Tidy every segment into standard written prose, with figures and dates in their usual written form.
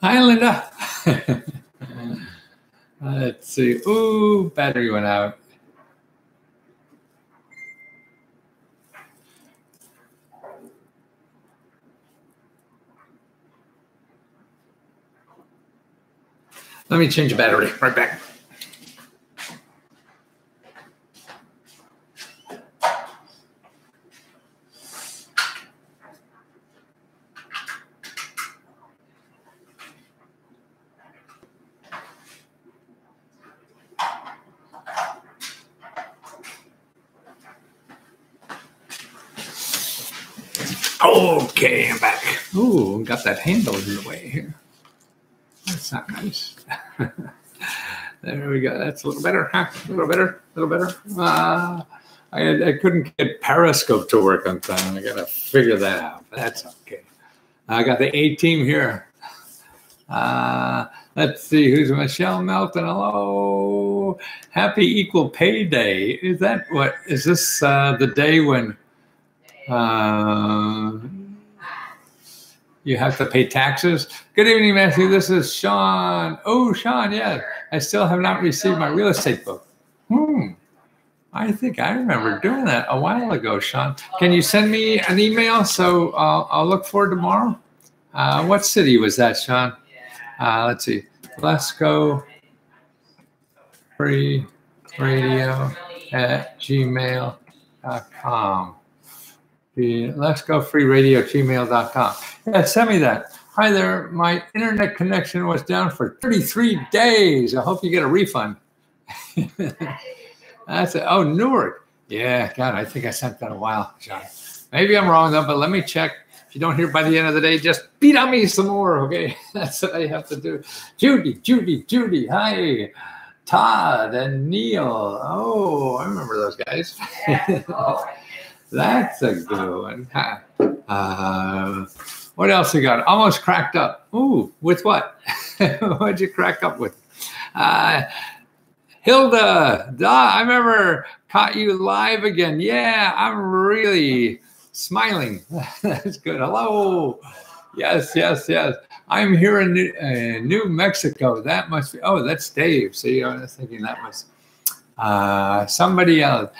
Hi, Linda. Let's see. Ooh, battery went out. Let me change the battery. Right back. Okay, I'm back. Ooh, got that handle in the way here. That's not nice. There we go. That's a little better, huh? A little better, a little better. I couldn't get Periscope to work on time. I got to figure that out, but that's okay. I got the A team here. Let's see, who's Michelle Melton? Hello. Happy Equal Pay Day. Is that what? Is this the day when you have to pay taxes? Good evening, Matthew. This is Sean. Oh, Sean, yeah. I still have not received my real estate book. I think I remember doing that a while ago, Sean. Can you send me an email so I'll look for it tomorrow? What city was that, Sean? Let's see. Let's go free radio at gmail.com. Let's go free radio at gmail.com. Yeah, send me that. Hi there. My internet connection was down for 33 days. I hope you get a refund. That's it. Oh, Newark. Yeah, God, I think I sent that a while, John. Maybe I'm wrong though, but let me check. If you don't hear by the end of the day, just beat on me some more, okay? That's what I have to do. Judy. Hi. Todd and Neil. Oh, I remember those guys. That's a good one. What else you got? Almost cracked up. Ooh, with what? What'd you crack up with? Hilda, I remember caught you live again. Yeah, I'm really smiling. That's good. Hello. Yes. I'm here in New Mexico. That must be, oh, that's Dave. See, I was thinking that was somebody else.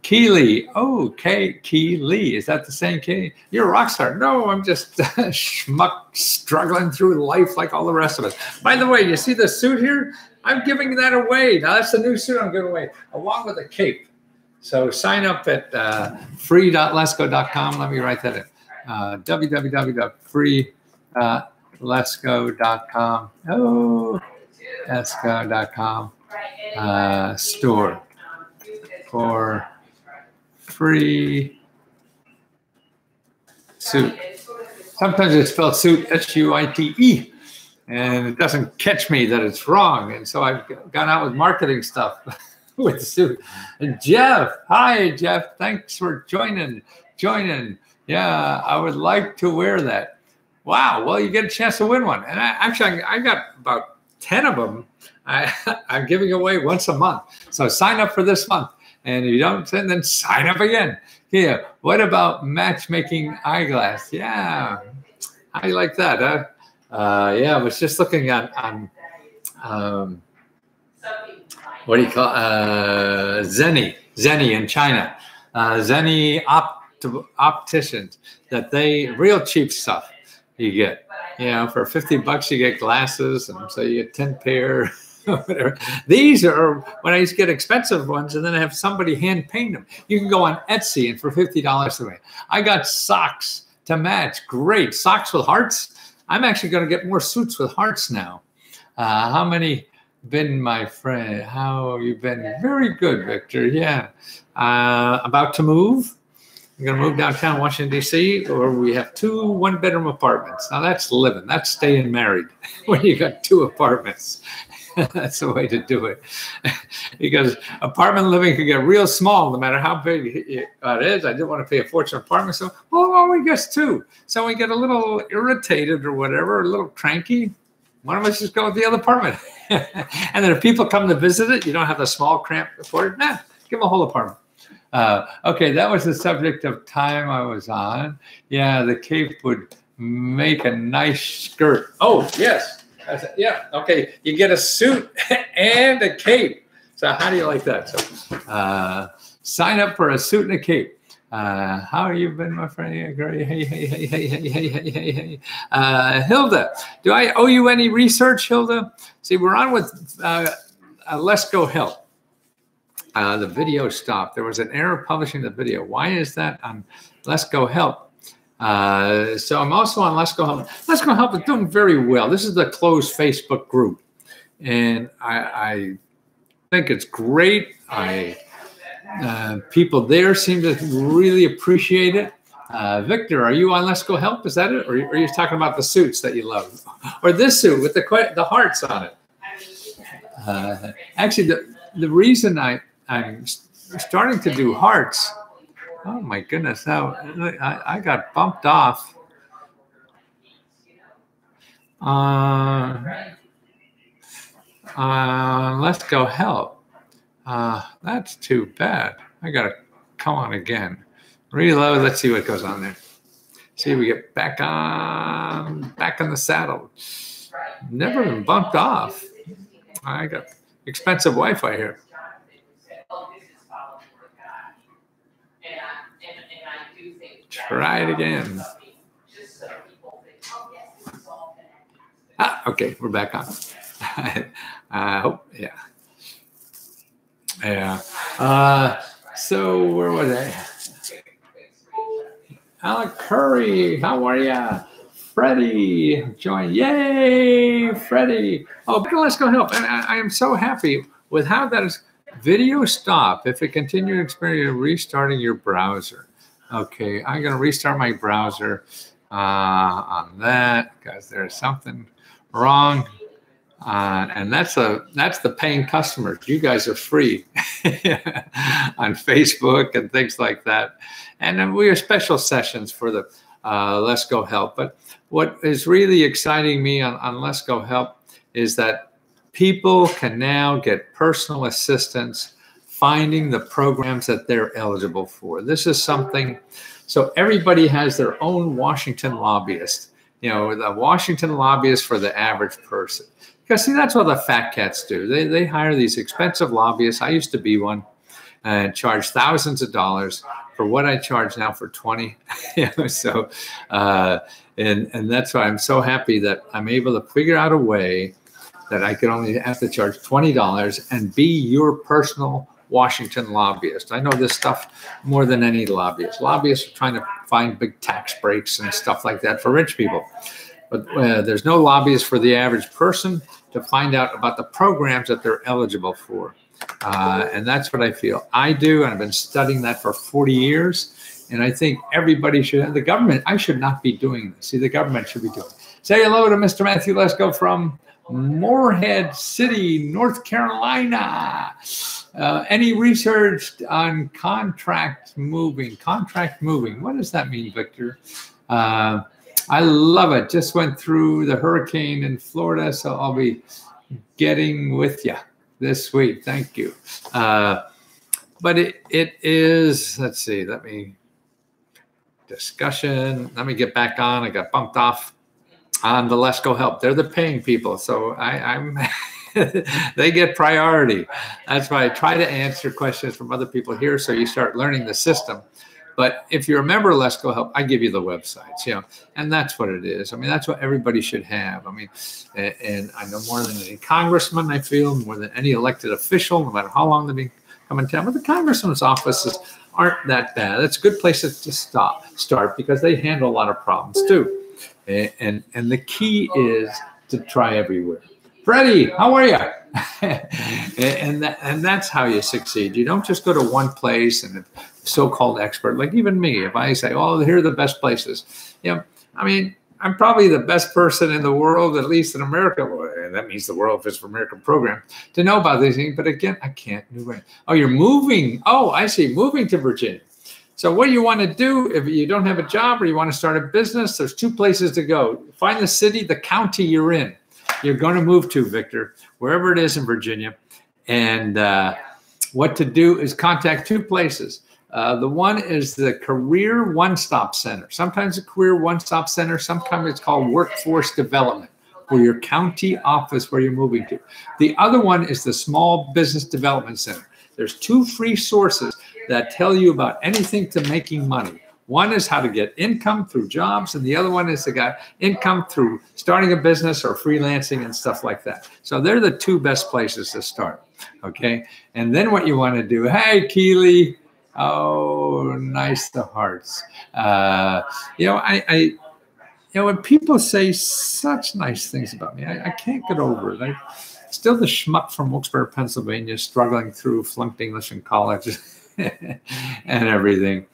Keely. Oh, Keely. Is that the same Keely? You're a rock star. No, I'm just schmuck struggling through life like all the rest of us. By the way, you see the suit here? I'm giving that away. Now, that's the new suit I'm giving away, along with a cape. So sign up at free.lesco.com. Let me write that in. www.free.lesco.com. Oh, lesco.com. Store for free suit. Sometimes it's spelled suit, S-U-I-T-E. And it doesn't catch me that it's wrong. And so I've gone out with marketing stuff with the suit. And Jeff, hi, Jeff. Thanks for joining. Yeah, I would like to wear that. Wow. Well, you get a chance to win one. And I got about 10 of them. I'm giving away once a month. So sign up for this month. And if you don't, then sign up again. Yeah. What about matchmaking eyeglass? Yeah, I like that. Yeah, I was just looking on what do you call Zenni in China, Zenni opticians, that they real cheap stuff you get. You know, for $50 you get glasses, and so you get 10 pair. Whatever. These are when I used to get expensive ones, and then I have somebody hand paint them. You can go on Etsy and for $50 away. I got socks to match. Great socks with hearts. I'm actually going to get more suits with hearts now. How many been, my friend? How have you been? Very good, Victor. Yeah. About to move. I'm going to move downtown Washington, D.C., where we have 2 one-bedroom apartments. Now, that's living. That's staying married when you got 2 apartments. That's the way to do it. Because apartment living can get real small no matter how big it is. I didn't want to pay a fortune apartment, so, well, we guess 2. So we get a little irritated or whatever, a little cranky. Why don't we just go with the other apartment? And then if people come to visit it, you don't have the small cramped apartment. Nah, give them a whole apartment. Okay, that was the subject of time I was on. Yeah, the cape would make a nice skirt. Oh, yes. I said, yeah, okay. You get a suit and a cape. So how do you like that? So sign up for a suit and a cape. How have you been, my friend? Yeah, great. Hey, hey, hey, hey, hey, hey, hey, hey, hey. Hilda, do I owe you any research, Hilda? See, we're on with Let's Go Help. The video stopped. There was an error publishing the video. Why is that on Let's Go Help? So I'm also on Let's Go Help. Let's Go Help is doing very well. This is the closed Facebook group. And I think it's great. People there seem to really appreciate it. Victor, are you on Let's Go Help? Is that it? Or are you talking about the suits that you love? Or this suit with the hearts on it? Actually, the reason I'm starting to do hearts, oh my goodness, now I got bumped off. Let's Go Help. That's too bad. I gotta come on again. Reload. Let's see what goes on there. See if we get back on the saddle. Never been bumped off. I got expensive Wi-Fi here. Try it again. Okay, we're back on. Yeah. Yeah. So where was I? Alec Curry, how are ya? Freddie, join. Yay, Freddie. Oh, Let's Go Help. And I am so happy with how that is. Video stop if it continues experience restarting your browser. Okay, I'm going to restart my browser on that because there's something wrong. And that's the paying customers. You guys are free on Facebook and things like that. And then we have special sessions for the Let's Go Help. But what is really exciting me on Let's Go Help is that people can now get personal assistance finding the programs that they're eligible for. This is something, so everybody has their own Washington lobbyist. You know, the Washington lobbyist for the average person. Because see, that's what the fat cats do. They hire these expensive lobbyists. I used to be one and charge thousands of dollars for what I charge now for 20. So, and that's why I'm so happy that I'm able to figure out a way that I could only have to charge $20 and be your personal Washington lobbyist. I know this stuff more than any lobbyist. Lobbyists are trying to find big tax breaks and stuff like that for rich people. But there's no lobbyists for the average person to find out about the programs that they're eligible for. And that's what I feel. I do, and I've been studying that for 40 years. And I think everybody should, the government, I should not be doing this. See, the government should be doing it. Say hello to Mr. Matthew Lesko from Morehead City, North Carolina. Any research on contract moving? Contract moving. What does that mean, Victor? I love it. Just went through the hurricane in Florida, so I'll be getting with you this week. Thank you. But it is, let's see, discussion. Let me get back on. I got bumped off on the Let's Go Help. They're the paying people, so I'm they get priority. That's why I try to answer questions from other people here, so you start learning the system. But if you're a member of Let's Go Help, I give you the websites, you know, and that's what it is. I mean, that's what everybody should have. I mean, and I know more than any congressman, I feel, more than any elected official, no matter how long they've been coming to town. But the congressman's offices aren't that bad. It's a good place to start because they handle a lot of problems too. And the key is to try everywhere. Freddie, how are you? and that's how you succeed. You don't just go to one place and a so-called expert, like even me, if I say, oh, here are the best places. You know, I mean, I'm probably the best person in the world, at least in America. Well, that means the world if it's for American program, to know about these things. But again, I can't do it. Oh, you're moving. Oh, I see. Moving to Virginia. So what do you want to do if you don't have a job or you want to start a business? There's two places to go. Find the city, the county you're in. You're going to move to, Victor, wherever it is in Virginia. And what to do is contact two places. The one is the Career One-Stop Center. Sometimes a Career One-Stop Center. Sometimes it's called Workforce Development. or your county office where you're moving to. The other one is the Small Business Development Center. There's 2 free sources that tell you about anything to making money. One is how to get income through jobs, and the other one is to get income through starting a business or freelancing and stuff like that. So they're the 2 best places to start, okay? And then what you want to do, hey, Keely, oh, nice to hearts. You know, when people say such nice things about me, I can't get over it. Still the schmuck from Wilkes-Barre, Pennsylvania, struggling through flunked English in college and everything.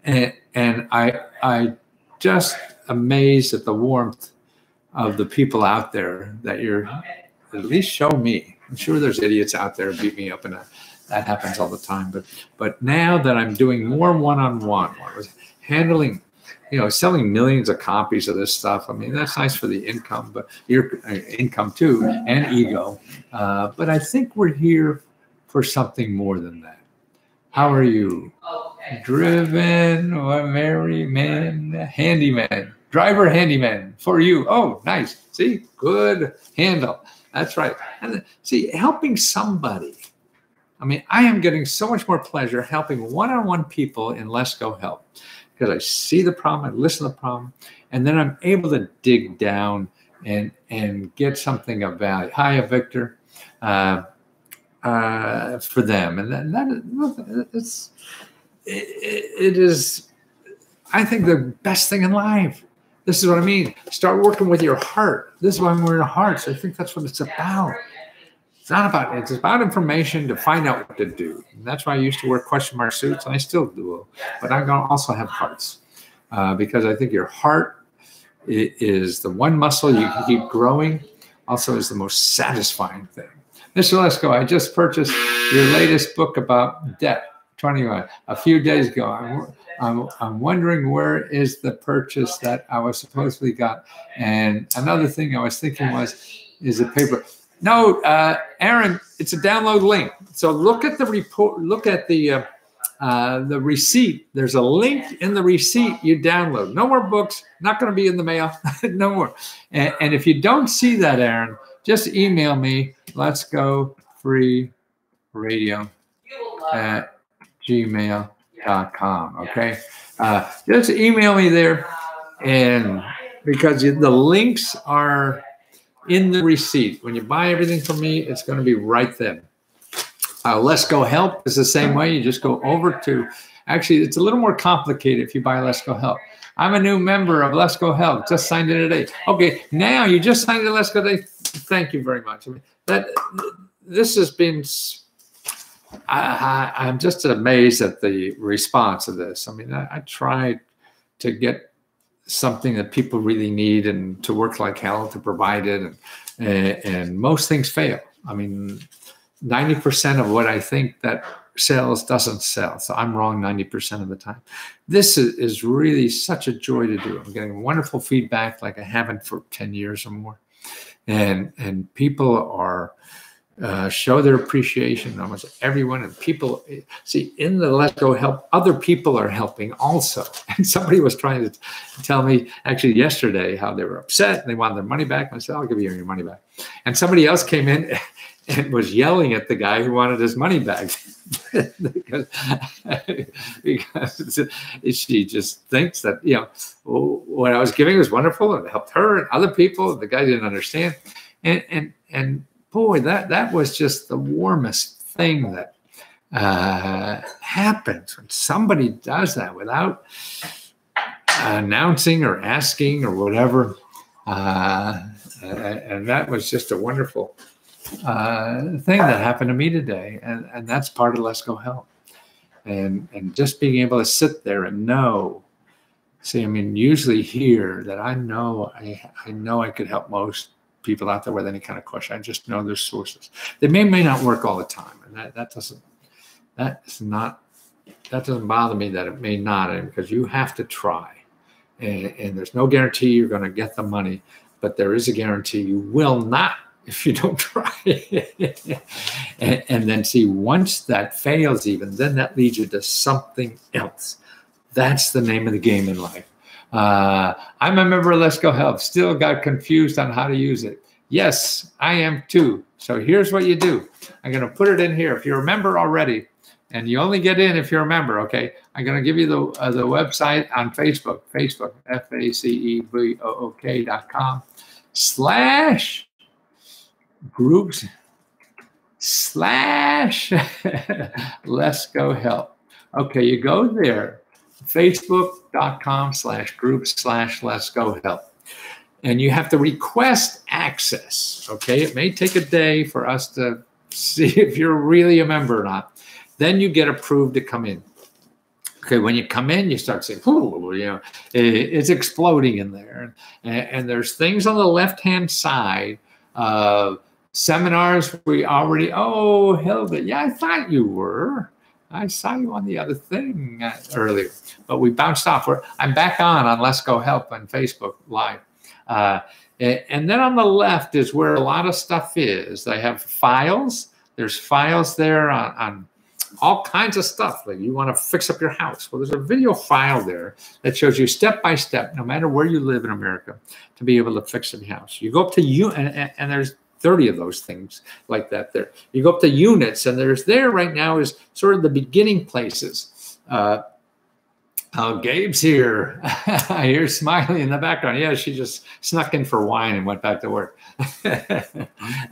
And I just amazed at the warmth of the people out there that you're at least show me. I'm sure there's idiots out there who beat me up, and that happens all the time. But now that I'm doing more one-on-one, I was handling, you know, selling millions of copies of this stuff. I mean, that's nice for the income, but your income too, and ego. But I think we're here for something more than that. How are you? Driven, merry man, handyman, driver handyman for you. Oh, nice. See, good handle. That's right. And see, helping somebody. I mean, I am getting so much more pleasure helping one-on-one people in Let's Go Help, because I see the problem, I listen to the problem, and then I'm able to dig down and get something of value. Hi, Victor. For them, and it is, I think, the best thing in life. This is what I mean. Start working with your heart. This is why we're in our hearts. I think that's what it's about. It's not about, it's about information to find out what to do. And that's why I used to wear question mark suits, and I still do. But I'm going to also have hearts, because I think your heart is the one muscle you can keep growing. Also, is the most satisfying thing. Mr. Lesko, I just purchased your latest book about debt, 21, a few days ago. I'm wondering where is the purchase that I was supposedly got. And another thing I was thinking is a paper. No, Aaron, it's a download link. So look at the report. Look at the receipt. There's a link in the receipt you download. No more books. Not going to be in the mail. No more. And if you don't see that, Aaron, just email me. Let's go free radio at gmail.com. Okay. Just email me there. And because the links are in the receipt. When you buy everything from me, it's going to be right there. Let's Go Help is the same way. You just go over to, actually, it's a little more complicated if you buy Let's Go Help. I'm a new member of Let's Go Help. Just signed in today. Okay, now you just signed in Let's Go today. Thank you very much. I mean, this has been, I'm just amazed at the response of this. I mean, I tried to get something that people really need and to work like hell to provide it. And most things fail. I mean, 90% of what I think that sells doesn't sell. So I'm wrong 90% of the time. This is really such a joy to do. I'm getting wonderful feedback like I haven't for 10 years or more. And people are show their appreciation, almost everyone. And people see in the Let's Go Help, other people are helping also. And somebody was trying to tell me actually yesterday how they were upset and they wanted their money back. And I said, I'll give you your money back. And somebody else came in and was yelling at the guy who wanted his money back because she just thinks that, you know, what I was giving was wonderful and helped her and other people. The guy didn't understand. And boy, that was just the warmest thing that happens when somebody does that without announcing or asking or whatever. And that was just a wonderful thing that happened to me today. And that's part of Let's Go Help. And just being able to sit there and know, see, I mean, usually here that I know I could help most people out there with any kind of question. I just know there's sources. They may not work all the time, and that doesn't bother me that it may not, because you have to try, and there's no guarantee you're going to get the money, but there is a guarantee you will not if you don't try. and then see, once that fails, even then that leads you to something else. That's the name of the game in life. I'm a member of Let's Go Help. Still got confused on how to use it. Yes, I am too. So here's what you do. I'm going to put it in here. If you're a member already, and you only get in if you're a member, okay? I'm going to give you the website on Facebook, Facebook.com/groups/Let's Go Help. Okay, you go there, facebook.com/groups/Let's Go Help. And you have to request access, okay? It may take a day for us to see if you're really a member or not. Then you get approved to come in. Okay, when you come in, you start saying, "Ooh, you know, it's exploding in there." And there's things on the left-hand side, seminars we already, oh, Hilda, yeah, I thought you were. I saw you on the other thing earlier, but we bounced off. I'm back on Let's Go Help on Facebook Live. And then on the left is where a lot of stuff is. They have files. There's files there on all kinds of stuff. Like you want to fix up your house. Well, there's a video file there that shows you step by step, no matter where you live in America, to be able to fix your house. You go up to and there's 30 of those things like that there. You go up to units, and there's there right now is sort of the beginning places. Gabe's here. I hear Smiley in the background. Yeah, she just snuck in for wine and went back to work. The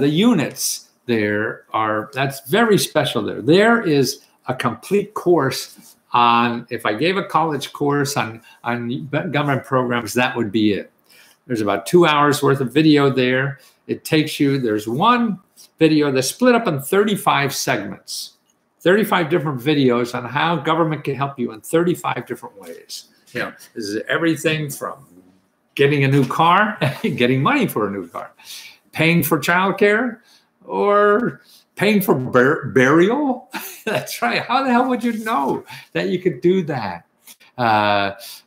units there that's very special there. There is a complete course on, if I gave a college course on government programs, that would be it. There's about 2 hours worth of video there. It takes you, there's one video that's split up in 35 segments, 35 different videos on how government can help you in 35 different ways. You know, this is everything from getting a new car, getting money for a new car, paying for childcare, or paying for burial. That's right. How the hell would you know that you could do that?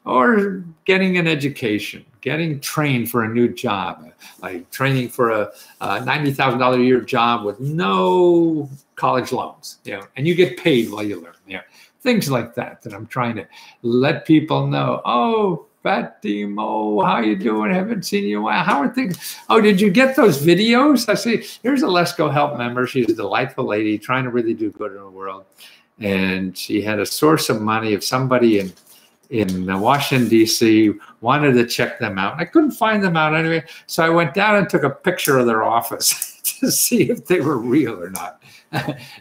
Or getting an education, getting trained for a new job, like training for a $90,000 a year job with no college loans, you know, and you get paid while you learn, you know, things like that I'm trying to let people know. Oh, Fatimo, how you doing? Haven't seen you in a while. How are things? Oh, did you get those videos? I see. Here's a Let's Go Help member. She's a delightful lady trying to really do good in the world. And she had a source of money of somebody in Washington, D.C., wanted to check them out. I couldn't find them out anyway. So I went down and took a picture of their office to see if they were real or not.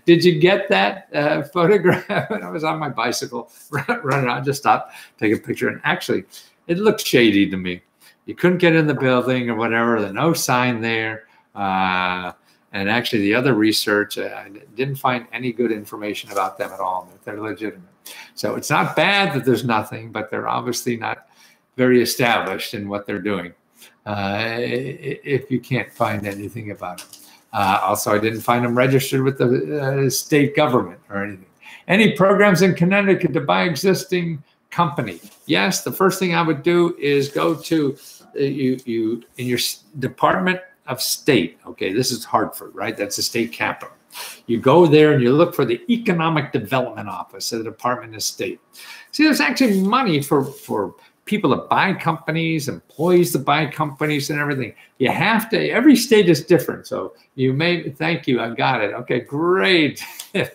Did you get that photograph? When I was on my bicycle running around, just stopped, take a picture. And actually, it looked shady to me. You couldn't get in the building or whatever. There's no sign there. And actually, the other research, I didn't find any good information about them at all, that they're legitimate. So it's not bad that there's nothing, but they're obviously not very established in what they're doing, if you can't find anything about them. Also, I didn't find them registered with the state government or anything. Any programs in Connecticut to buy existing company? Yes, the first thing I would do is go to you in your Department of State. Okay, this is Hartford, right? That's the state capital. You go there and you look for the Economic Development Office of the Department of State. See, there's actually money for people to buy companies, employees to buy companies and everything. You have to, every state is different. So you may, thank you, I got it. Okay, great. Did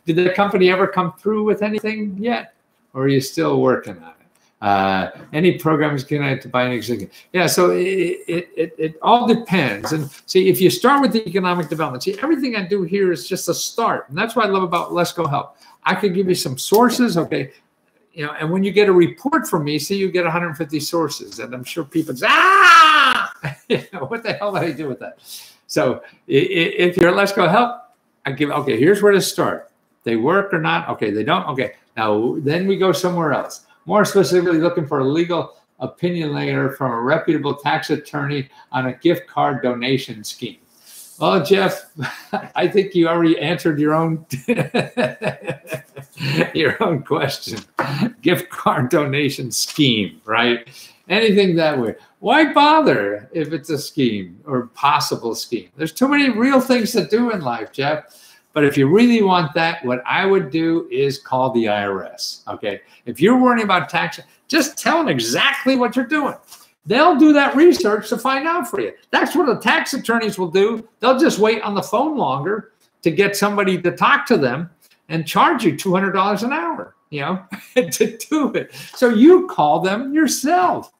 the company ever come through with anything yet? Or are you still working on it? Any programs connected to buy an existing? Yeah, so it all depends. And see, if you start with the economic development, see, everything I do here is just a start. And that's what I love about Let's Go Help. I could give you some sources, okay, you know, and when you get a report from me, see, you get 150 sources, and I'm sure people say, you know, what the hell did I do with that? So if you're Let's Go Help, I give, okay, here's where to start. They work or not? Okay, they don't? Okay, now then we go somewhere else. More specifically, looking for a legal opinion letter from a reputable tax attorney on a gift card donation scheme. Well, Jeff, I think you already answered your own question. Gift card donation scheme, right? Anything that way. Why bother if it's a scheme or possible scheme? There's too many real things to do in life, Jeff. But if you really want that, what I would do is call the IRS. Okay. If you're worrying about tax, just tell them exactly what you're doing. They'll do that research to find out for you. That's what the tax attorneys will do. They'll just wait on the phone longer to get somebody to talk to them and charge you $200 an hour, you know, to do it. So you call them yourself.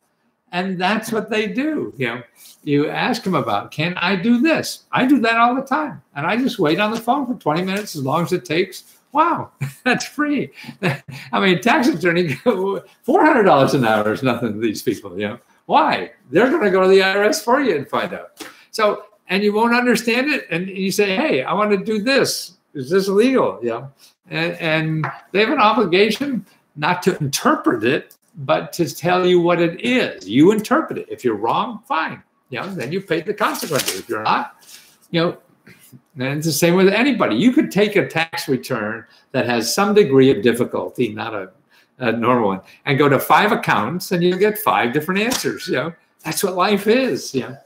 And that's what they do. You know, you ask them about, can I do this? I do that all the time. And I just wait on the phone for 20 minutes, as long as it takes. Wow, that's free. I mean, tax attorney, $400 an hour is nothing to these people, you know. Why? They're going to go to the IRS for you and find out. So, and you won't understand it. And you say, hey, I want to do this. Is this illegal? Yeah. And they have an obligation not to interpret it, but to tell you what it is. You interpret it. If you're wrong, fine. You know, then you pay the consequences. If you're not, you know, and it's the same with anybody. You could take a tax return that has some degree of difficulty, not a normal one, and go to 5 accountants, and you'll get 5 different answers. You know, that's what life is. Yeah.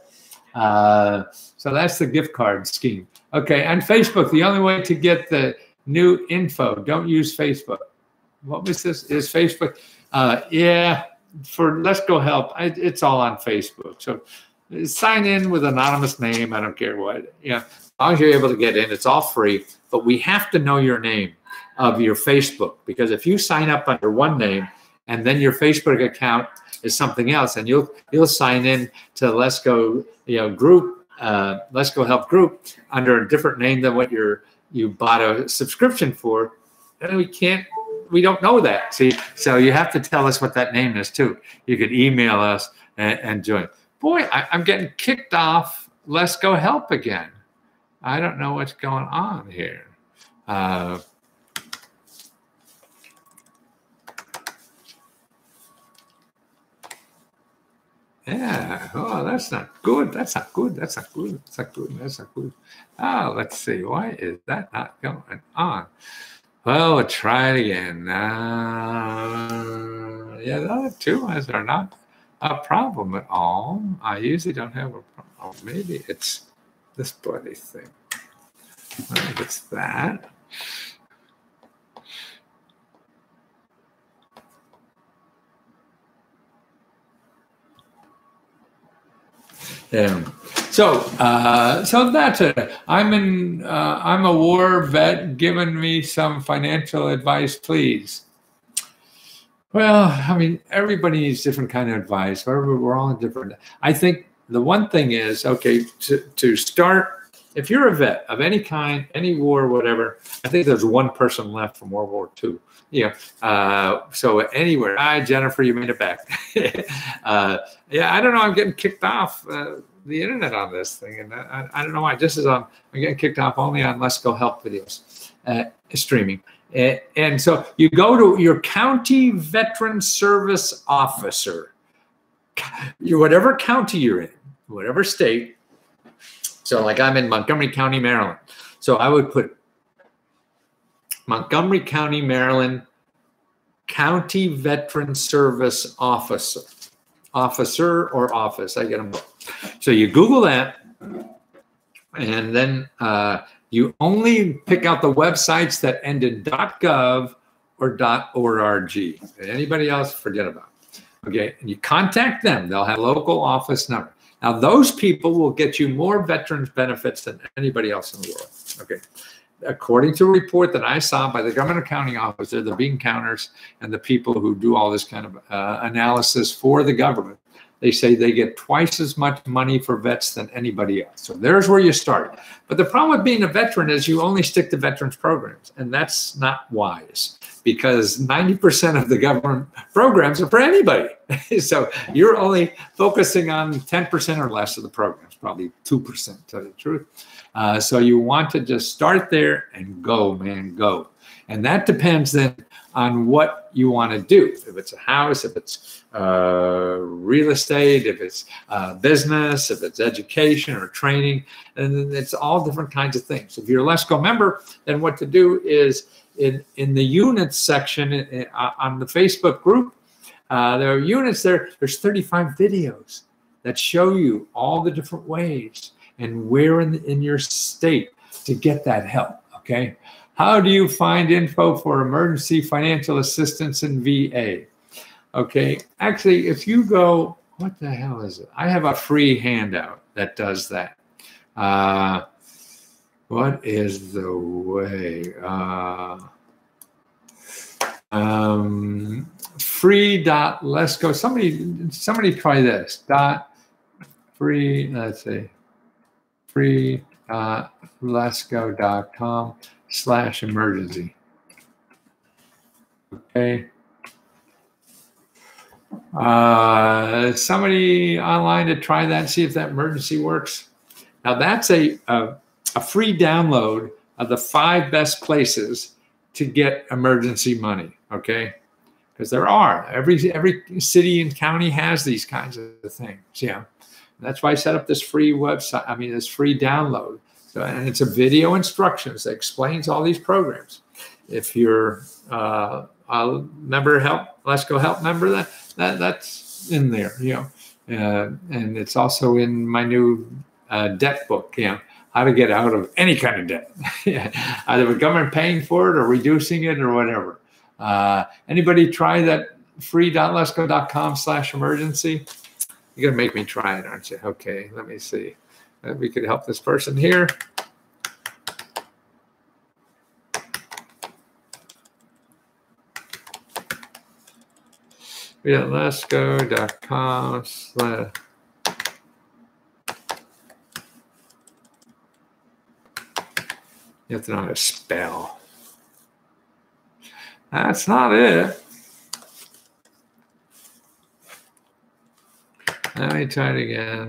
So that's the gift card scheme. Okay, and Facebook, the only way to get the new info, don't use Facebook. What was this? Is Facebook? Yeah, for Let's Go Help, it's all on Facebook. So sign in with anonymous name. I don't care what. Yeah, as long as you're able to get in, it's all free. But we have to know your name of your Facebook, because if you sign up under one name and then your Facebook account is something else, and you'll sign in to Let's Go, you know, group, Let's Go Help group under a different name than what you bought a subscription for, and we don't know that. See, so you have to tell us what that name is too. You can email us and join. Boy, I'm getting kicked off Let's Go Help again. I don't know what's going on here. Yeah. Oh, that's not good. That's not good. That's not good. That's not good. That's not good. Oh, let's see. Why is that not going on? Well, we'll try it again. Yeah, the other 2 ones are not a problem at all. I usually don't have a problem. Maybe it's this bloody thing. I think it's that. Yeah. So that's it. I'm a war vet. Giving me some financial advice, please. Well, I mean, everybody needs different kind of advice. We're all different. I think the one thing is, okay, to start, if you're a vet of any kind, any war, whatever, I think there's one person left from World War II. Yeah. So anywhere, hi, Jennifer, you made it back. Yeah, I don't know. I'm getting kicked off the internet on this thing, and I don't know why. I'm getting kicked off only on Let's Go Help videos, streaming. And so you go to your county veteran service officer, whatever county you're in, whatever state. So like I'm in Montgomery County, Maryland. So I would put Montgomery County, Maryland, County Veteran Service Officer or office. I get them both. So you Google that, and then you only pick out the websites that end in .gov or .org. Anybody else, forget about it. Okay, and you contact them. They'll have a local office number. Now, those people will get you more veterans benefits than anybody else in the world. Okay. According to a report that I saw by the government accounting officer, the bean counters, and the people who do all this kind of analysis for the government, they say they get twice as much money for vets than anybody else. So there's where you start. But the problem with being a veteran is you only stick to veterans programs, and that's not wise, because 90% of the government programs are for anybody. So you're only focusing on 10% or less of the programs, probably 2%, to tell you the truth. So you want to just start there and go, man, go. And that depends then on what you want to do. If it's a house, if it's real estate, if it's business, if it's education or training, and it's all different kinds of things. If you're a Let's Go member, then what to do is in the units section on the Facebook group, there are units there. There's 35 videos that show you all the different ways and where in your state to get that help. Okay. How do you find info for emergency financial assistance in VA? Okay. Actually, if you go, what the hell is it? I have a free handout that does that. What is the way? Free dot, let's go. Somebody try this. Dot free, let's see. Free dot letsgo.com/emergency. Okay. Somebody online to try that and see if that emergency works. Now that's a free download of the 5 best places to get emergency money. Okay, because there are every city and county has these kinds of things. Yeah, that's why I set up this free website. I mean, this free download. So, and it's a video instructions that explains all these programs. If you're a member help, Let's Go Help member, that's in there. You know, and it's also in my new debt book. You know, how to get out of any kind of debt, either the government paying for it or reducing it or whatever. Anybody try that free.letsgo.com/emergency? You're gonna make me try it, aren't you? Okay, let me see. We could help this person here. Letsgo.com/ You have to know how to spell. That's not it. Let me try it again.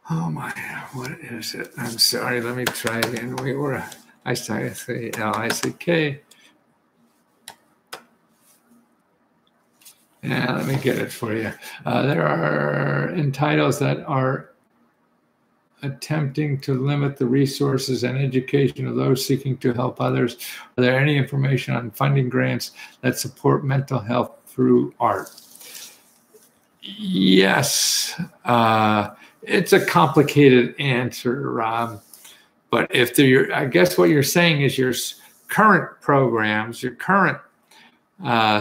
Oh my, what is it? I'm sorry, let me try again. I started to say L-I-C-K. Yeah, let me get it for you. There are entitles that are attempting to limit the resources and education of those seeking to help others. Are there any information on funding grants that support mental health through art? Yes. It's a complicated answer, Rob. But if I guess what you're saying is your current programs, your current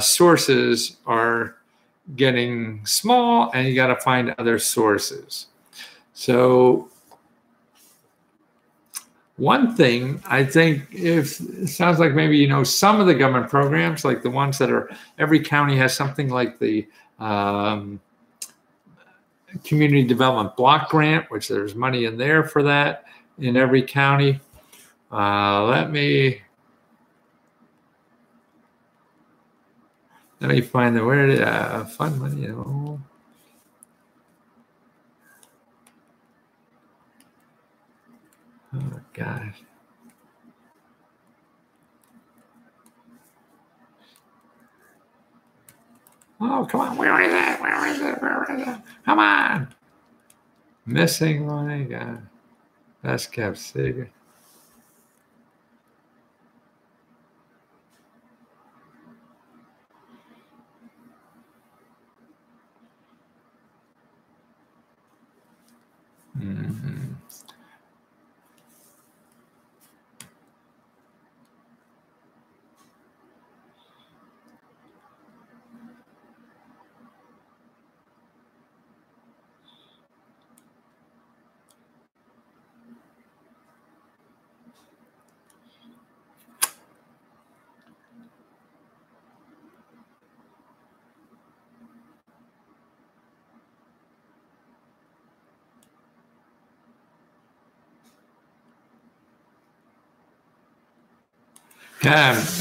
sources are getting small, and you got to find other sources. So one thing I think, if it sounds like maybe you know some of the government programs, like the ones that are, every county has something like the Community Development Block Grant, which there's money in there for that in every county. Let me find the where fund money. Oh gosh. Oh, come on. Where is it? Where is it? Where is it? Come on. Missing money. God. Best kept secret. Mm-hmm.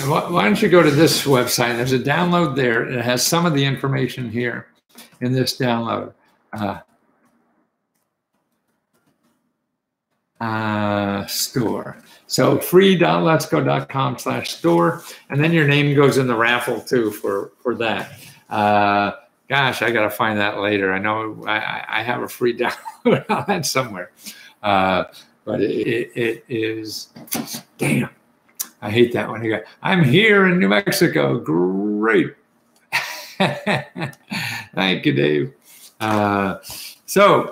Why don't you go to this website? There's a download there. It has some of the information here in this download. store. So free.letsgo.com/store, and then your name goes in the raffle too for that. Gosh, I got to find that later. I know I have a free download on that somewhere, but it is, damn, I hate that one. I'm here in New Mexico. Great. Thank you, Dave. So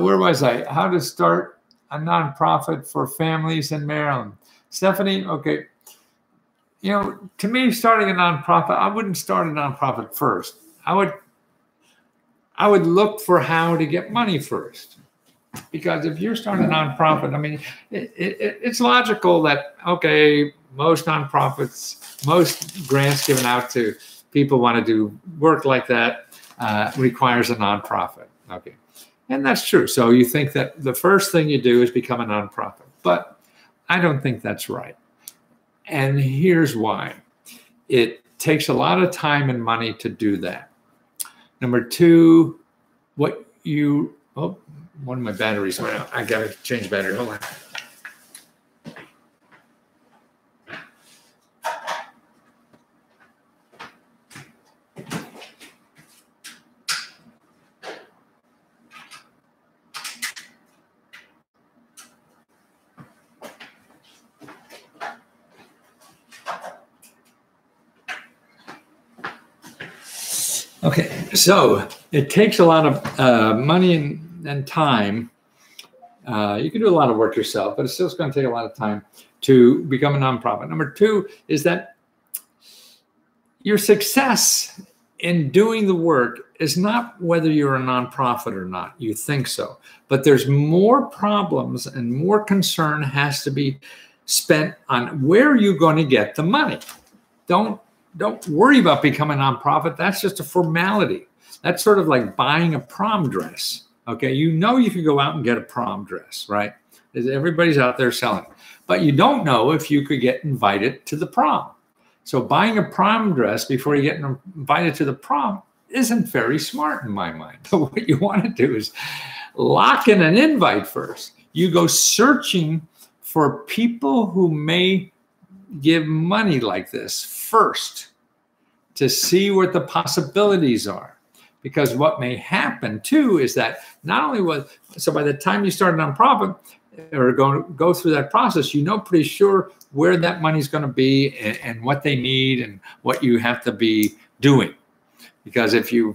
where was I? How to start a nonprofit for families in Maryland. Stephanie, okay. You know, to me, starting a nonprofit, I wouldn't start a nonprofit first. I would look for how to get money first. Because if you're starting a nonprofit, I mean, it's logical that, okay, most nonprofits, most grants given out to people want to do work like that requires a nonprofit. Okay. And that's true. So you think that the first thing you do is become a nonprofit. But I don't think that's right. And here's why. It takes a lot of time and money to do that. Number two, one of my batteries went out. I got to change battery. Hold on. Okay, so it takes a lot of money and time. You can do a lot of work yourself, but it's still going to take a lot of time to become a nonprofit. Number two is that your success in doing the work is not whether you're a nonprofit or not. You think so, but there's more problems and more concern has to be spent on where you're going to get the money. Don't worry about becoming a nonprofit. That's just a formality. That's sort of like buying a prom dress. Okay, you know you can go out and get a prom dress, right? Everybody's out there selling it. But you don't know if you could get invited to the prom. So buying a prom dress before you get invited to the prom isn't very smart in my mind. But what you want to do is lock in an invite first. You go searching for people who may give money like this first to see what the possibilities are. Because what may happen too is that not only so by the time you start a nonprofit or go through that process, you know pretty sure where that money's going to be and what they need and what you have to be doing. Because if you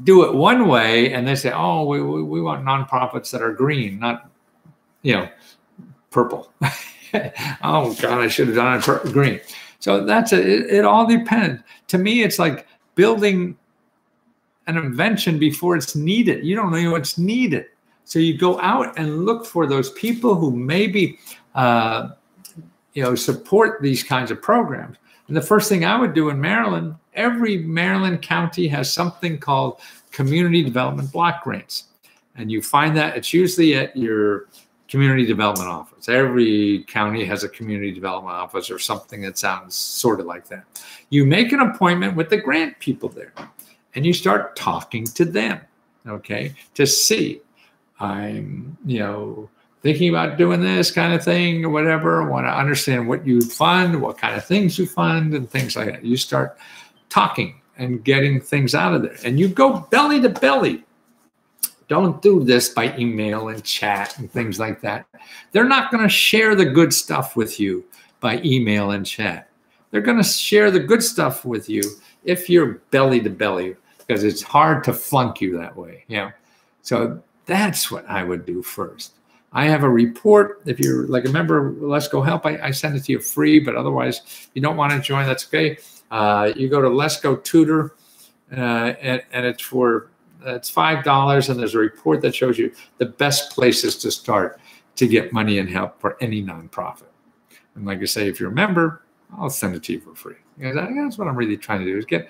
do it one way and they say, oh, we want nonprofits that are green, not, purple. Oh God, I should have done it green. So it all depends. To me, it's like building an invention before it's needed. You don't know what's needed. So you go out and look for those people who maybe, support these kinds of programs. And the first thing I would do in Maryland, every Maryland county has something called community development block grants. And you find that it's usually at your community development office. Every county has a community development office or something that sounds sort of like that. You make an appointment with the grant people there and you start talking to them, okay, to see, I'm, thinking about doing this kind of thing or whatever. I want to understand what you fund, what kind of things you fund and things like that. You start talking and getting things out of there and you go belly to belly. Don't do this by email and chat and things like that. They're not going to share the good stuff with you by email and chat. They're going to share the good stuff with you if you're belly to belly, because it's hard to flunk you that way. So that's what I would do first. I have a report. If you're like a member of Let's Go Help, I send it to you free, but otherwise, if you don't want to join, that's okay. You go to Let's Go Tutor, and it's $5, and there's a report that shows you the best places to start to get money and help for any nonprofit. And like I say, if you're a member, I'll send it to you for free. That's what I'm really trying to do is get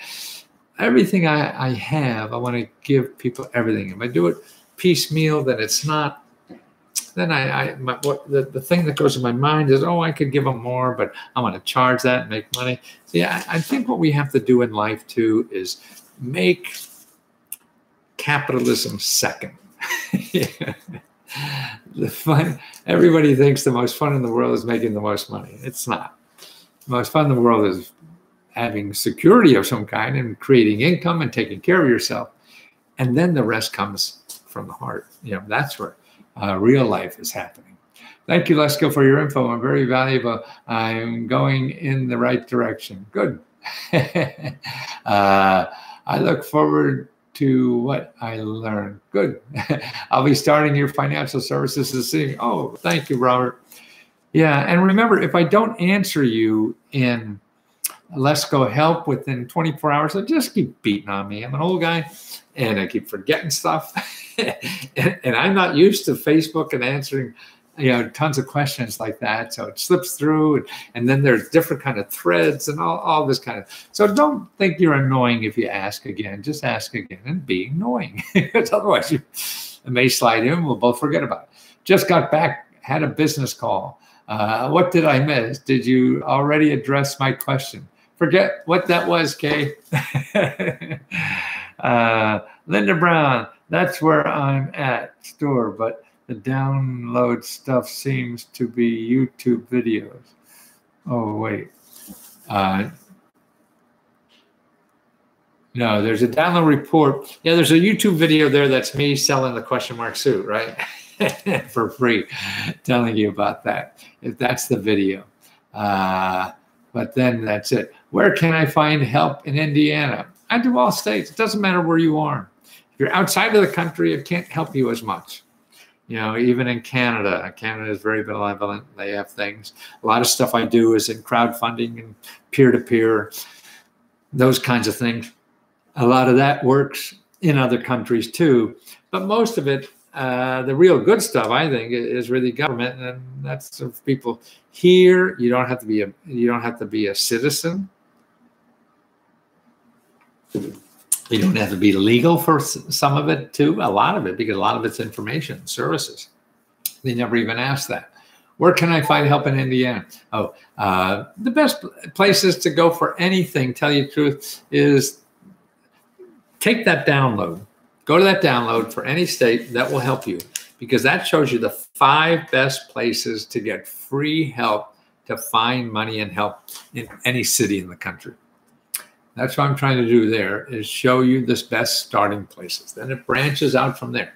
everything I have. I want to give people everything. If I do it piecemeal, then it's not. Then the thing that goes in my mind is, oh, I could give them more, but I want to charge that and make money. See, I think what we have to do in life too is make capitalism second. The fun, everybody thinks the most fun in the world is making the most money. It's not. The most fun in the world is having security of some kind and creating income and taking care of yourself. And then the rest comes from the heart. That's where real life is happening. Thank you, Lesko, for your info. I'm very valuable. I'm going in the right direction. Good. I look forward to what I learned. Good. I'll be starting your financial services this evening. Oh, thank you, Robert. Yeah, and remember, if I don't answer you in Lesko help within 24 hours, so just keep beating on me. I'm an old guy, and I keep forgetting stuff. and I'm not used to Facebook and answering tons of questions like that. So it slips through, and then there's different kind of threads and all this kind of. So don't think you're annoying if you ask again. Just ask again and be annoying, because otherwise you may slide in. We'll both forget about it. Just got back, had a business call. What did I miss? Did you already address my question? Forget what that was, Kay. Linda Brown, that's where I'm at, store, but the download stuff seems to be YouTube videos. Oh, wait. No, there's a download report. Yeah, there's a YouTube video there that's me selling the question mark suit, right? For free, telling you about that. If that's the video. But then that's it. Where can I find help in Indiana? I do all states. It doesn't matter where you are. If you're outside of the country, it can't help you as much. Even in Canada. Canada is very benevolent. They have things. A lot of stuff I do is in crowdfunding and peer-to-peer, those kinds of things. A lot of that works in other countries too. But most of it, the real good stuff, I think, is really government, and that's for people here. You don't have to be a citizen. You don't have to be legal for some of it too, a lot of it, because a lot of it's information, services. They never even ask that. Where can I find help in Indiana? Oh, the best places to go for anything, tell you the truth, is take that download. Go to that download for any state. That will help you, because that shows you the 5 best places to get free help to find money and help in any city in the country. That's what I'm trying to do there, is show you this best starting places. Then it branches out from there.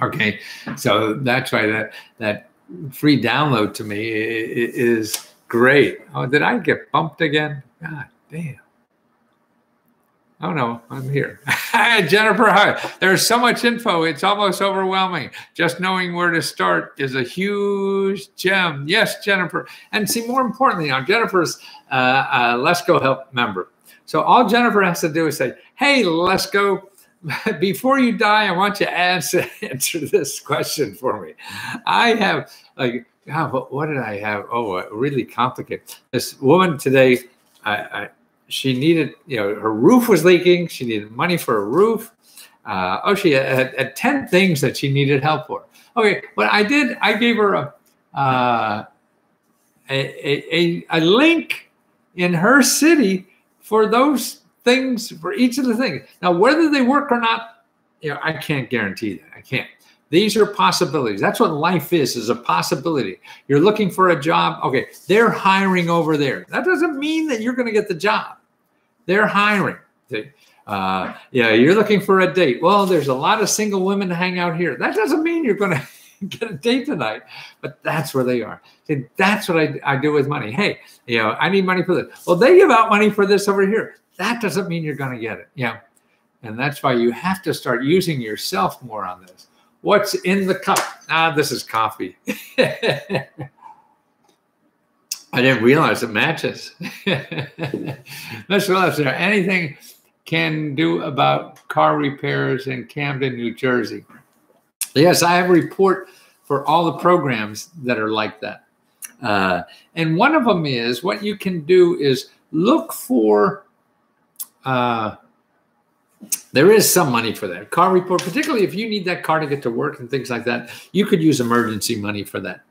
Okay, so that's why that free download to me is great. Oh, did I get bumped again? God damn. Oh no, I'm here. Jennifer, hi. There's so much info, it's almost overwhelming. Just knowing where to start is a huge gem. Yes, Jennifer. And see, more importantly, now Jennifer's a Lesko Help member. So all Jennifer has to do is say, hey, Lesko, before you die, I want you to answer this question for me. I have, God, what did I have? Oh, really complicated. This woman today, she needed, her roof was leaking. She needed money for a roof. She had 10 things that she needed help for. Okay, what I did, I gave her a link in her city for those things, for each of the things. Now, whether they work or not, I can't guarantee that. I can't. These are possibilities. That's what life is a possibility. You're looking for a job. Okay, they're hiring over there. That doesn't mean that you're going to get the job. They're hiring. You're looking for a date. Well, there's a lot of single women to hang out here. That doesn't mean you're going to get a date tonight, but that's where they are. See, that's what I do with money. Hey, I need money for this. Well, they give out money for this over here. That doesn't mean you're going to get it. And that's why you have to start using yourself more on this. What's in the cup? This is coffee. I didn't realize it matches. Mr. Willis, is there anything can do about car repairs in Camden, New Jersey? Yes, I have a report for all the programs that are like that. And one of them is, what you can do is look for, there is some money for that. Car report, particularly if you need that car to get to work and things like that, you could use emergency money for that.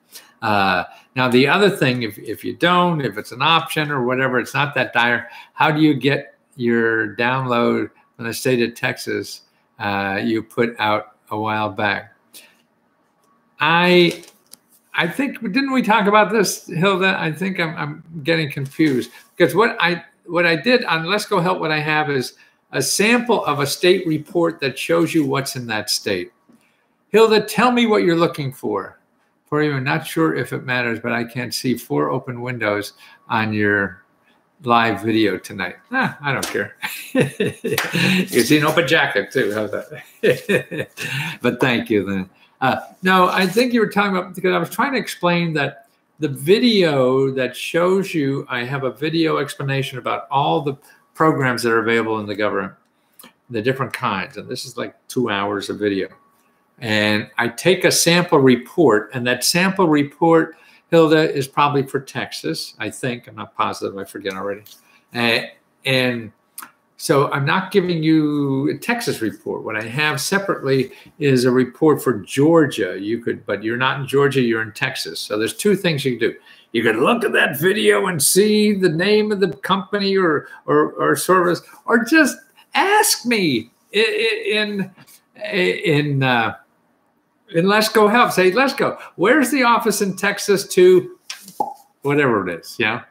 Now, the other thing, if you don't, if it's an option or whatever, it's not that dire, how do you get your download from the state of Texas you put out a while back? I think, didn't we talk about this, Hilda? I think I'm getting confused because what I did on Let's Go Help, what I have is a sample of a state report that shows you what's in that state. Hilda, tell me what you're looking for. For you, I'm not sure if it matters, but I can't see 4 open windows on your live video tonight. I don't care. You see an open jacket too. How's that? But thank you then. No, I think you were talking about, because I was trying to explain that the video that shows you, I have a video explanation about all the programs that are available in the government, the different kinds. And this is like 2 hours of video. And I take a sample report, and that sample report, Hilda, is probably for Texas, I think. I'm not positive. I forget already. And so I'm not giving you a Texas report. What I have separately is a report for Georgia. You could, but you're not in Georgia, you're in Texas. So there's 2 things you can do. You can look at that video and see the name of the company or service, or just ask me in Let's Go Help. Say, let's go. Where's the office in Texas to whatever it is? Yeah.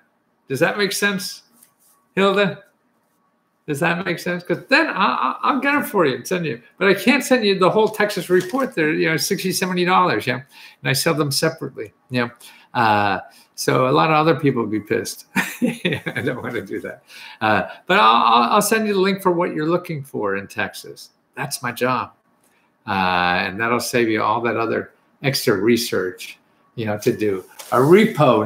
Does that make sense, Hilda? Does that make sense? Because then I'll get it for you and send you. But I can't send you the whole Texas report. They're, $60, $70. Yeah. And I sell them separately. Yeah. So a lot of other people would be pissed. I don't want to do that. But I'll send you the link for what you're looking for in Texas. That's my job. And that'll save you all that other extra research, to do. A repo,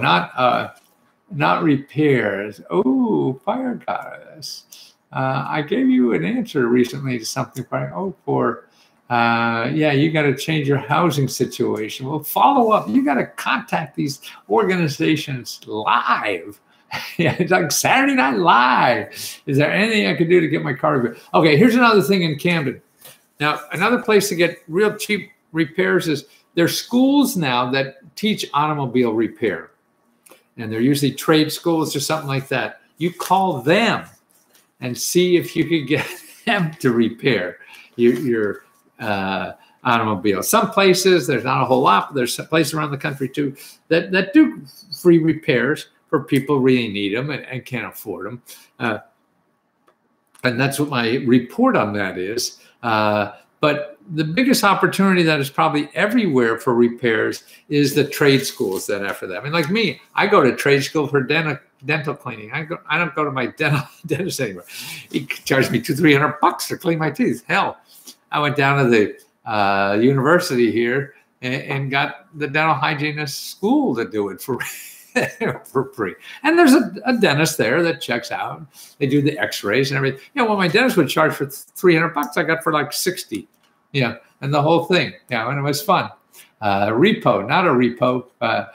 not repairs. Oh, fire goddess. I gave you an answer recently to something. Yeah, you got to change your housing situation. Well, follow up. You got to contact these organizations live. Yeah, it's like Saturday Night Live. Is there anything I could do to get my car repaired? Okay, here's another thing in Camden. Now, another place to get real cheap repairs is there's schools now that teach automobile repair. And they're usually trade schools or something like that. You call them and see if you could get them to repair your automobile. Some places, there's not a whole lot, but there's places around the country too that do free repairs for people who really need them and can't afford them. And that's what my report on that is. But the biggest opportunity that is probably everywhere for repairs is the trade schools that after that. I mean, like me, I go to trade school for dental cleaning. I don't go to my dentist anymore. He charged me $200-300 to clean my teeth. Hell, I went down to the university here and got the dental hygienist school to do it for free. And there's a dentist there that checks out. They do the x-rays and everything. What my dentist would charge for $300, I got for like 60. Yeah, and the whole thing. Yeah, and it was fun. Repo, not a repo. A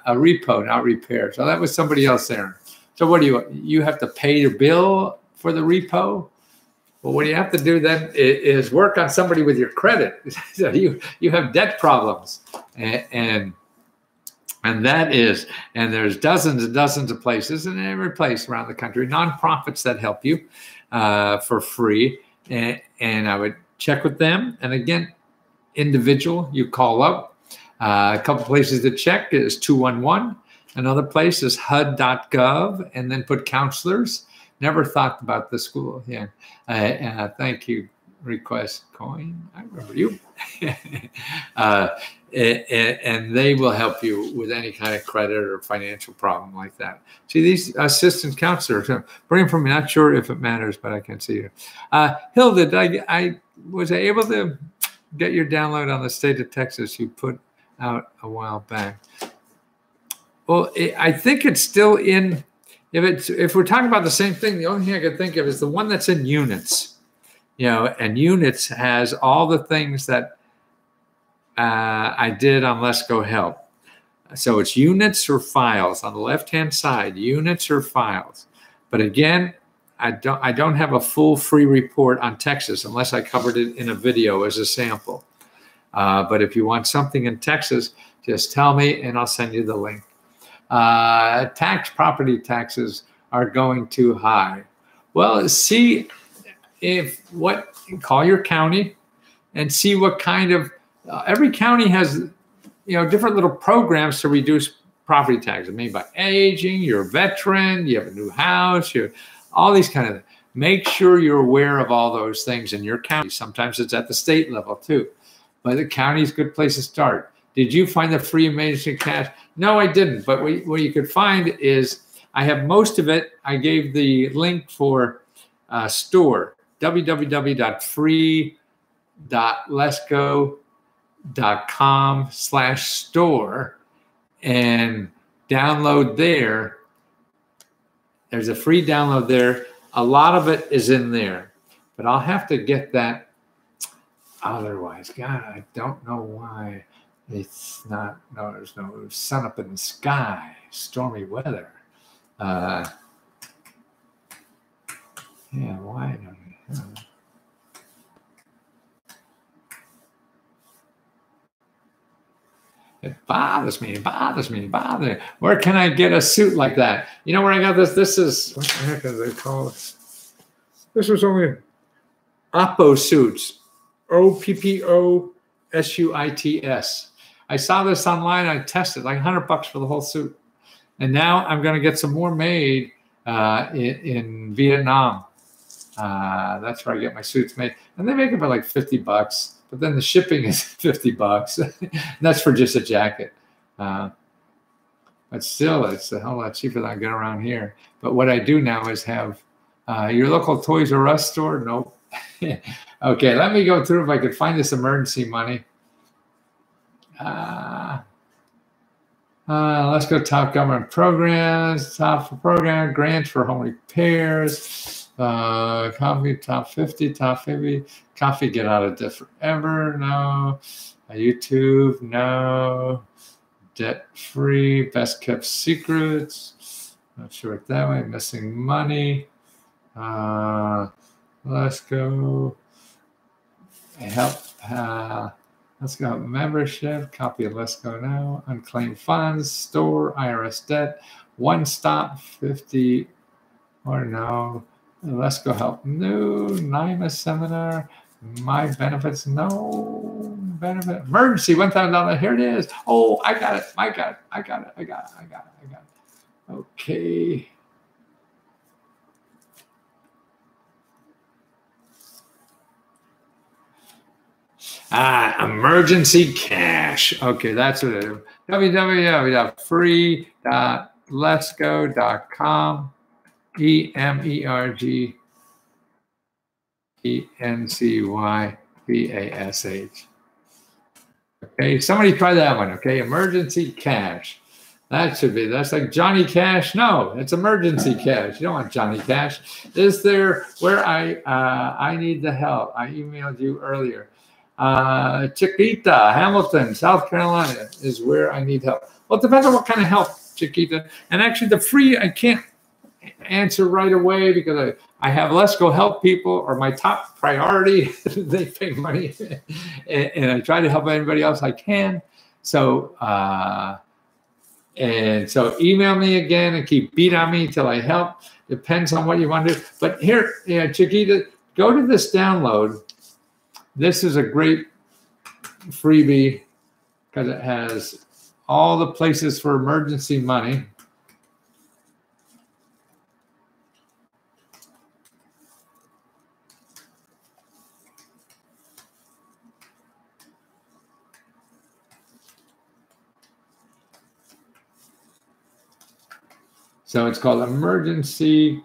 repo, not repair. So that was somebody else there. So what do you have to pay your bill for the repo? Well, what you have to do then is work on somebody with your credit. So you have debt problems, and there's dozens and dozens of places in every place around the country, nonprofits that help you for free. And I would check with them. And again, individual, you call up. A couple places to check is 211. Another place is HUD.gov, and then put counselors. Never thought about the school. Yeah. Thank you. Request coin. I remember you. And they will help you with any kind of credit or financial problem like that. See, these assistant counselors, bring from me, not sure if it matters, but I can see you. Hilda, was I able to get your download on the state of Texas you put out a while back? Well, I think it's still in, if we're talking about the same thing, the only thing I could think of is the one that's in units. And units has all the things that I did on Let's Go Help. So it's units or files on the left-hand side, units or files. But again, I don't have a full free report on Texas unless I covered it in a video as a sample. But if you want something in Texas, just tell me and I'll send you the link. Property taxes are going too high. Well, see call your county and see what kind of every county has, different little programs to reduce property taxes. Maybe by aging, you're a veteran, you have a new house, all these kind of things. Make sure you're aware of all those things in your county. Sometimes it's at the state level too, but the county is a good place to start. Did you find the free emergency cash? No, I didn't. But what you could find is I have most of it. I gave the link for store, www.free.letsgo.com/store, and download there. There's a free download there. A lot of it is in there, but I'll have to get that otherwise. God, I don't know why it's not. No, there's no sun up in the sky, stormy weather. Yeah, why don't we? It bothers me. Where can I get a suit like that? You know where I got this? This is, what the heck is it called? This was only Oppo suits. OPPOSUITS. I saw this online. I tested like $100 for the whole suit. And now I'm going to get some more made in Vietnam. That's where I get my suits made. And they make them for like $50. But then the shipping is $50. That's for just a jacket. But still, it's a whole lot cheaper than I get around here. But what I do now is have your local Toys R Us store. Nope. Okay, let me go through if I could find this emergency money. Let's go top government programs, top program, grants for home repairs. Coffee, top 50, coffee, get out of debt forever, no. YouTube, no. Debt free, best kept secrets, not sure what that way, missing money. Let's go help, let's go membership, copy of Let's Go Now, unclaimed funds, store, IRS debt, one stop, 50, or no. Let's Go Help New, NIMA seminar, my benefits, no benefit, emergency, $1,000, here it is. Oh, I got it. Okay. Emergency cash. Okay, that's what it is. www.free.letsgo.com. EMERGENCYCASH. Okay, somebody try that one. Okay, emergency cash. That should be, that's like Johnny Cash. No, it's emergency cash. You don't want Johnny Cash. Is there where I need the help? I emailed you earlier. Chiquita, Hamilton, South Carolina is where I need help. Well, it depends on what kind of help, Chiquita. And actually the free, I can't answer right away because I have Let's Go Help people or my top priority. They pay money and I try to help anybody else I can. So, and so email me again and keep beating on me till I help. Depends on what you want to do. But here, Chiquita, go to this download. This is a great freebie because it has all the places for emergency money. So it's called emergency.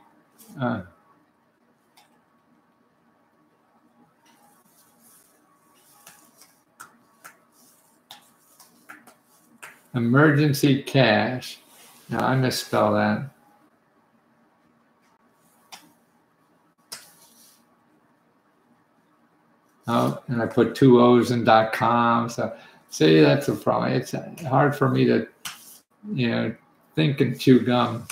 Emergency cash. Now I misspelled that. Oh, and I put 2 O's in .com. So see, that's a problem. It's hard for me to, think and chew gum.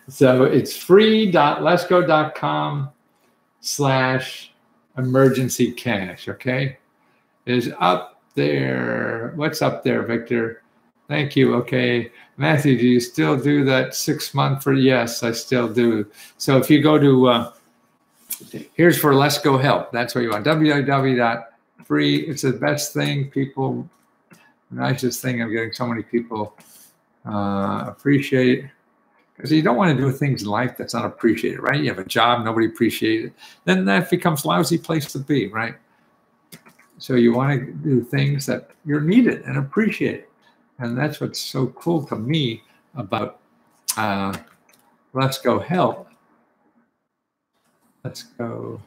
So it's free.letsgo.com/emergency cash. Okay, is up there. What's up there, Victor? Thank you. Okay, Matthew, do you still do that 6 month for? Yes, I still do. So if you go to Here's for Let's Go Help. That's what you want. www.free. It's the best thing. People, nicest thing. I'm getting so many people appreciate. Because you don't want to do things in life that's not appreciated, right? You have a job, nobody appreciates it. Then that becomes a lousy place to be, right? So you want to do things that you're needed and appreciated. And that's what's so cool to me about Let's Go Help. Let's go.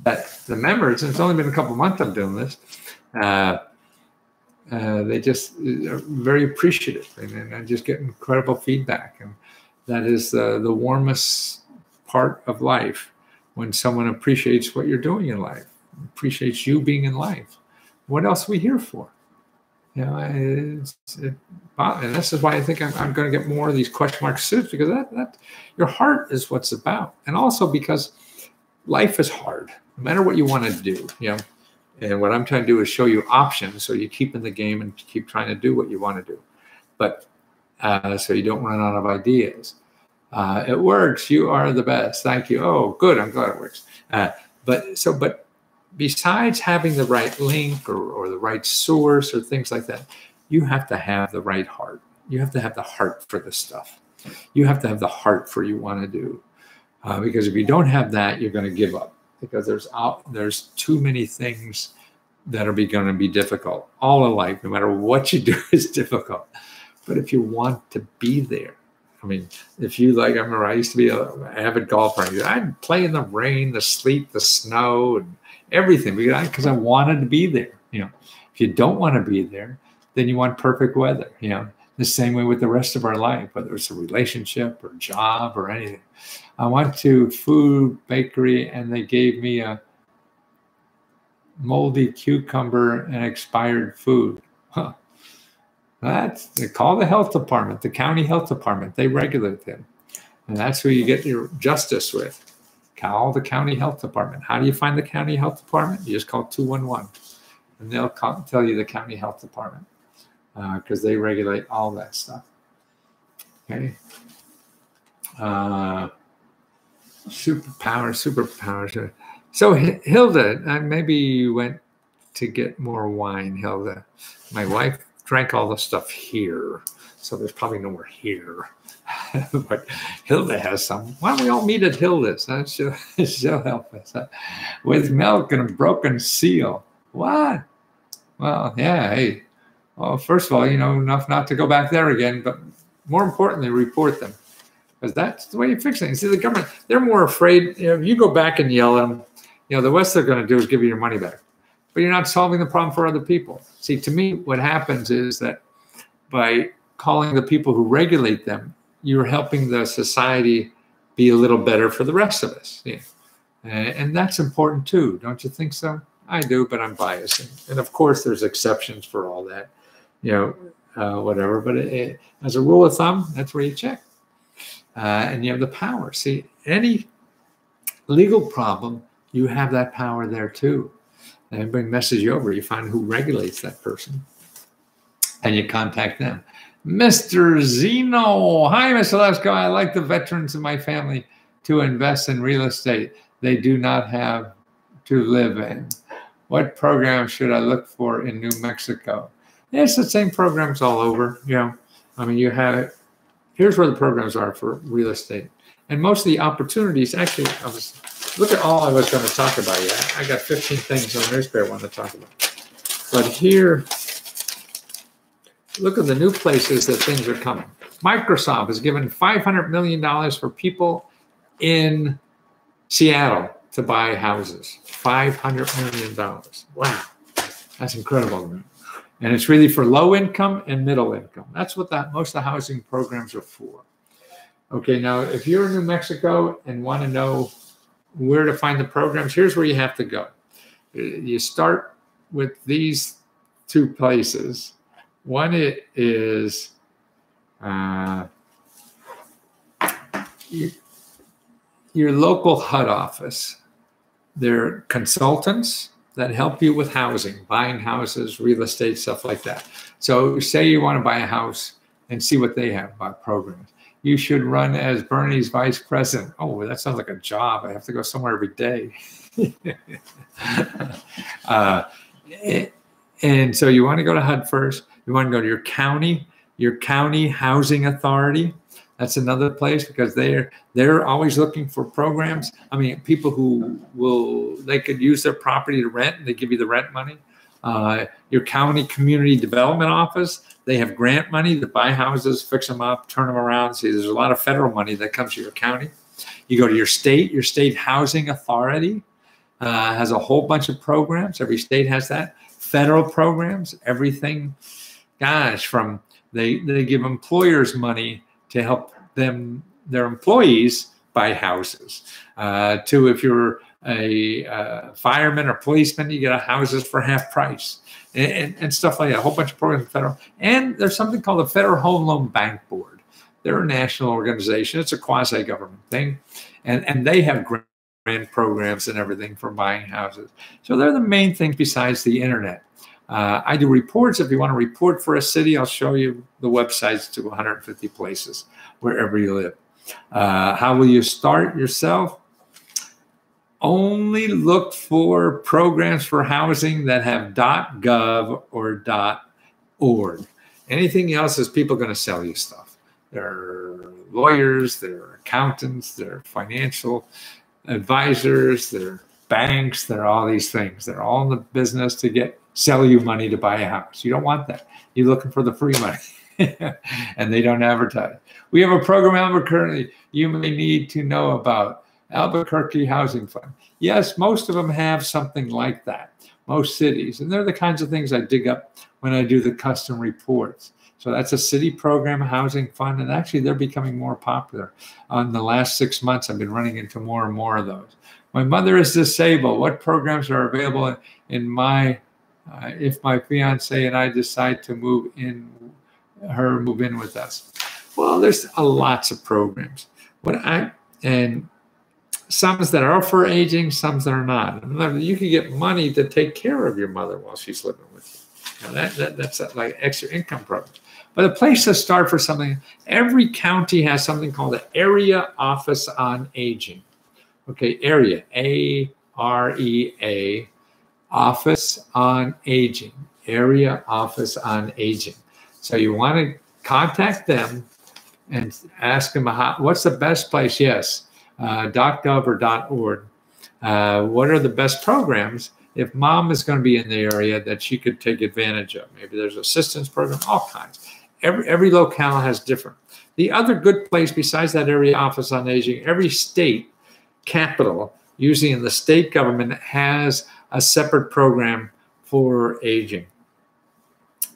That the members, and it's only been a couple months I'm doing this, they just are very appreciative, and I just get incredible feedback. And that is the warmest part of life, when someone appreciates what you're doing in life, appreciates you being in life. What else are we here for? You know, and this is why I think I'm going to get more of these question mark suits, because that your heart is what's about. And also because life is hard, no matter what you want to do, you know. And what I'm trying to do is show you options, so you keep in the game and keep trying to do what you want to do. But so you don't run out of ideas. It works. You are the best. Thank you. Oh, good. I'm glad it works. But besides having the right link or the right source or things like that, you have to have the right heart. You have to have the heart for this stuff. You have to have the heart for what you want to do. Because if you don't have that, you're going to give up. Because there's too many things that are going to be difficult. All of life, no matter what you do, is difficult. But if you want to be there, I mean, if you like, I remember I used to be an avid golfer. I'd play in the rain, the sleet, the snow, and everything, because I wanted to be there. You know, if you don't want to be there, then you want perfect weather. You know, the same way with the rest of our life, whether it's a relationship or job or anything. I went to food bakery and they gave me a moldy cucumber and expired food. Huh. They call the health department, the county health department. They regulate them. And that's who you get your justice with. Call the county health department. How do you find the county health department? You just call 211 and they'll tell you the county health department, because they regulate all that stuff. Okay. Superpowers. So Hilda, maybe you went to get more wine, Hilda. My wife drank all the stuff here, so there's probably no more here. But Hilda has some. Why don't we all meet at Hilda's? She'll help us with milk and a broken seal. What? Well, yeah. Hey, well, first of all, you know, enough not to go back there again, but more importantly, report them. Because that's the way you fix things. See, the government, they're more afraid. You know, if you go back and yell at them, you know, the worst they're going to do is give you your money back. But you're not solving the problem for other people. See, to me, what happens is that by calling the people who regulate them, you're helping the society be a little better for the rest of us. Yeah. And that's important too. Don't you think so? I do, but I'm biased. And of course, there's exceptions for all that, you know, whatever. But as a rule of thumb, that's where you check. And you have the power. See, any legal problem, you have that power there too. And they bring message you over. You find who regulates that person, and you contact them. Mr. Zeno, hi, Mr. Lesko. I like the veterans in my family to invest in real estate. They do not have to live in. What program should I look for in New Mexico? Yeah, it's the same programs all over. You know, I mean, you have it. Here's where the programs are for real estate. And most of the opportunities, actually, look at all I was going to talk about. Yeah, I got 15 things on the newspaper I want to talk about. But here, look at the new places that things are coming. Microsoft has given $500 million for people in Seattle to buy houses. $500 million. Wow, that's incredible. And it's really for low income and middle income. That's what most of the housing programs are for. Okay, now if you're in New Mexico and want to know where to find the programs, here's where you have to go. You start with these two places. One is your local HUD office. They're consultants that help you with housing, buying houses, real estate, stuff like that. So say you want to buy a house and see what they have about programs. you should run as Bernie's vice president. Oh, that sounds like a job. I have to go somewhere every day. And so you want to go to HUD first. You want to go to your county housing authority. That's another place, because they're always looking for programs. I mean, people who they could use their property to rent, and they give you the rent money. Your county community development office, they have grant money to buy houses, fix them up, turn them around. See, there's a lot of federal money that comes to your county. You go to your state housing authority has a whole bunch of programs. Every state has that. Federal programs, everything, gosh, from they give employers money to help their employees buy houses, to if you're a fireman or policeman, you get houses for half price, and stuff like that. A whole bunch of programs, federal. And there's something called the Federal Home Loan Bank Board. They're a national organization. It's a quasi-government thing, and they have grant programs and everything for buying houses. So they're the main things besides the internet. I do reports. If you want to report for a city, I'll show you the websites to 150 places wherever you live. How will you start yourself? Only look for programs for housing that have .gov or .org. Anything else is people going to sell you stuff. They're lawyers, they're accountants, they're financial advisors, they're banks, they're all these things. They're all in the business to sell you money to buy a house. You don't want that. You're looking for the free money. And they don't advertise. We have a program currently you may need to know about. Albuquerque Housing Fund. Yes, most of them have something like that, most cities. And they're the kinds of things I dig up when I do the custom reports. So that's a city program, housing fund, and actually they're becoming more popular. In the last 6 months, I've been running into more and more of those. My mother is disabled. What programs are available in my, if my fiance and I decide to move in with us? Well, there's lots of programs. And some that are for aging, some that are not. You can get money to take care of your mother while she's living with you. Now that's like extra income program. But a place to start for something, every county has something called the Area Office on Aging. Okay, area, A-R-E-A, Office on Aging, Area Office on Aging. So you want to contact them and ask them, what's the best place? Yes. .gov or .org. What are the best programs if mom is going to be in the area that she could take advantage of? Maybe there's assistance program, all kinds. Every locale has different. The other good place besides that Area Office on Aging, every state capital, usually in the state government, has a separate program for aging.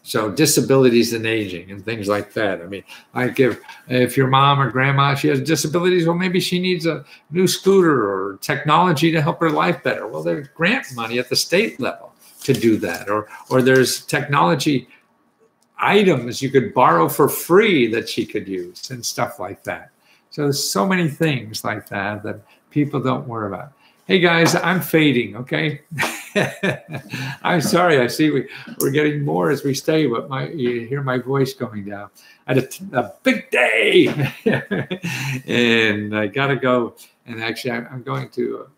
So disabilities and aging and things like that. I mean, if your mom or grandma, she has disabilities, well, maybe she needs a new scooter or technology to help her life better. Well, there's grant money at the state level to do that. Or there's technology items you could borrow for free that she could use and stuff like that. So there's so many things like that that people don't worry about. Hey guys, I'm fading, okay? I'm sorry. I see we're getting more as we stay, but you hear my voice going down. I had a big day, and I gotta go. And actually, I'm going to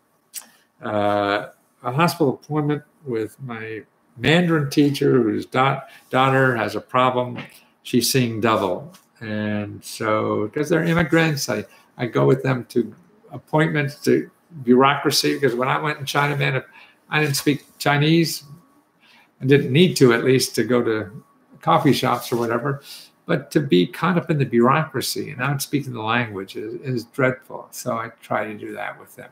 a hospital appointment with my Mandarin teacher, whose daughter has a problem. She's seeing double, and so because they're immigrants, I go with them to appointments to bureaucracy. Because when I went in China, man, I didn't speak Chinese. I didn't need to, at least, to go to coffee shops or whatever. But to be caught up in the bureaucracy and not speaking the language is dreadful. So I try to do that with them.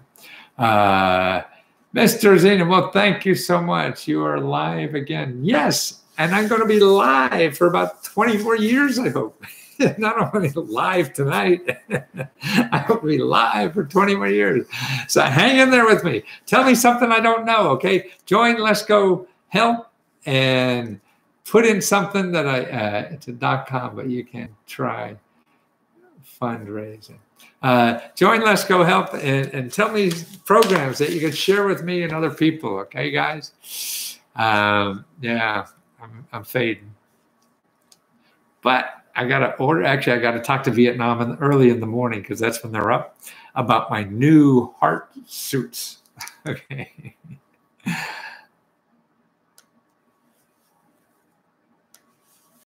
Mr. Zena, well, thank you so much. You are live again. Yes, and I'm going to be live for about 20 more years, I hope. Not only live tonight, I will be live for 20 more years. So hang in there with me. Tell me something I don't know, okay? Join Let's Go Help and put in something that it's a .com, but you can try fundraising. Join Let's Go Help and tell me programs that you can share with me and other people, okay, guys? Yeah, I'm fading. But I got to order. Actually, I got to talk to Vietnam early in the morning because that's when they're up about my new heart suits. Okay.